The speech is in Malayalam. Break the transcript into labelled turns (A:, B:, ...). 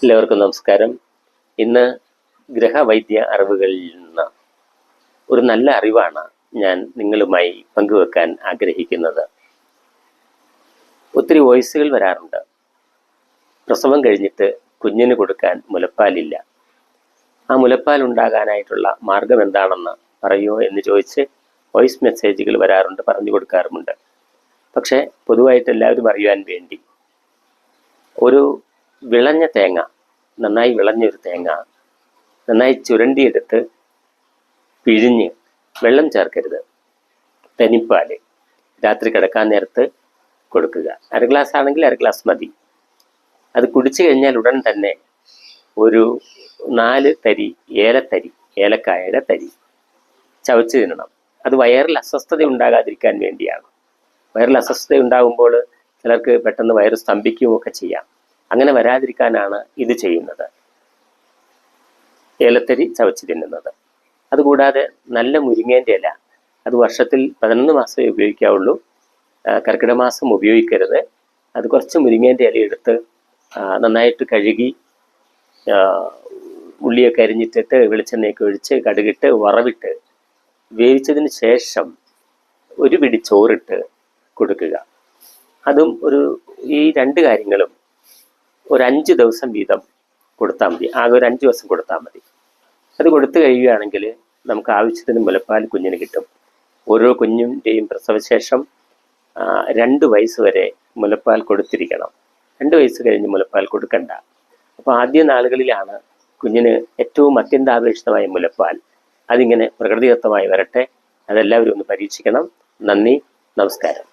A: എല്ലാവർക്കും നമസ്കാരം. ഇന്ന് ഗൃഹവൈദ്യ അറിവുകളിൽ നിന്ന് ഒരു നല്ല അറിവാണ് ഞാൻ നിങ്ങളുമായി പങ്കുവെക്കാൻ ആഗ്രഹിക്കുന്നത്. ഒത്തിരി വോയിസുകൾ വരാറുണ്ട്. പ്രസവം കഴിഞ്ഞിട്ട് കുഞ്ഞിന് കൊടുക്കാൻ മുലപ്പാലില്ല, ആ മുലപ്പാൽ ഉണ്ടാകാനായിട്ടുള്ള മാർഗം എന്താണെന്ന് പറയുമോ എന്ന് ചോദിച്ച് വോയിസ് മെസ്സേജുകൾ വരാറുണ്ട്, പറഞ്ഞു കൊടുക്കാറുമുണ്ട്. പക്ഷേ പൊതുവായിട്ട് എല്ലാവരും അറിയാൻ വേണ്ടി ഒരു വിളഞ്ഞ തേങ്ങ, നന്നായി വിളഞ്ഞൊരു തേങ്ങ നന്നായി ചുരണ്ടിയെടുത്ത് പിഴിഞ്ഞ്, വെള്ളം ചേർക്കരുത്, തനിപ്പാൽ രാത്രി കിടക്കാൻ നേരത്ത് കൊടുക്കുക. 1/2 ഗ്ലാസ് ആണെങ്കിൽ 1/2 ഗ്ലാസ് മതി. അത് കുടിച്ചു കഴിഞ്ഞാൽ ഉടൻ തന്നെ ഒരു 4 തരി ഏലക്കായയുടെ തരി ചവച്ച് തിന്നണം. അത് വയറിൽ അസ്വസ്ഥത ഉണ്ടാകാതിരിക്കാൻ വേണ്ടിയാണ്. വയറിൽ അസ്വസ്ഥത ഉണ്ടാകുമ്പോൾ ചിലർക്ക് പെട്ടെന്ന് വയറ് സ്തംഭിക്കുകയൊക്കെ ചെയ്യാം. അങ്ങനെ വരാതിരിക്കാനാണ് ഇത് ചെയ്യുന്നത്, ഏലത്തരി ചവച്ച് തിന്നുന്നത്. അതുകൂടാതെ നല്ല മുരിങ്ങേൻ്റെ ഇല, അത് വർഷത്തിൽ 11 മാസമേ ഉപയോഗിക്കാവുള്ളൂ. കർക്കിടക മാസം ഉപയോഗിക്കരുത്. അത് കുറച്ച് മുരിങ്ങേൻ്റെ ഇല എടുത്ത് നന്നായിട്ട് കഴുകി ഉള്ളിയൊക്കെ അരിഞ്ഞിട്ടിട്ട് വെളിച്ചെണ്ണയൊക്കെ ഒഴിച്ച് കടുകിട്ട് വറവിട്ട് വേവിച്ചതിന് ശേഷം ഒരു പിടി ചോറിട്ട് കൊടുക്കുക. അതും ഈ 2 കാര്യങ്ങളും ഒരു 5 ദിവസം വീതം കൊടുത്താൽ മതി. ആകെ ഒരു 5 ദിവസം കൊടുത്താൽ മതി. അത് കൊടുത്തു കഴിയുകയാണെങ്കിൽ നമുക്ക് ആവശ്യത്തിന് മുലപ്പാൽ കുഞ്ഞിന് കിട്ടും. ഓരോ കുഞ്ഞിൻ്റെയും പ്രസവശേഷം 2 വയസ്സ് വരെ മുലപ്പാൽ കൊടുത്തിരിക്കണം. 2 വയസ്സ് കഴിഞ്ഞ് മുലപ്പാൽ കൊടുക്കണ്ട. അപ്പോൾ ആദ്യ നാളുകളിലാണ് കുഞ്ഞിന് ഏറ്റവും അത്യന്താപേക്ഷിതമായ മുലപ്പാൽ. അതിങ്ങനെ പ്രകൃതിദത്തമായി വരട്ടെ. അതെല്ലാവരും ഒന്ന് പരീക്ഷിക്കണം. നന്ദി, നമസ്കാരം.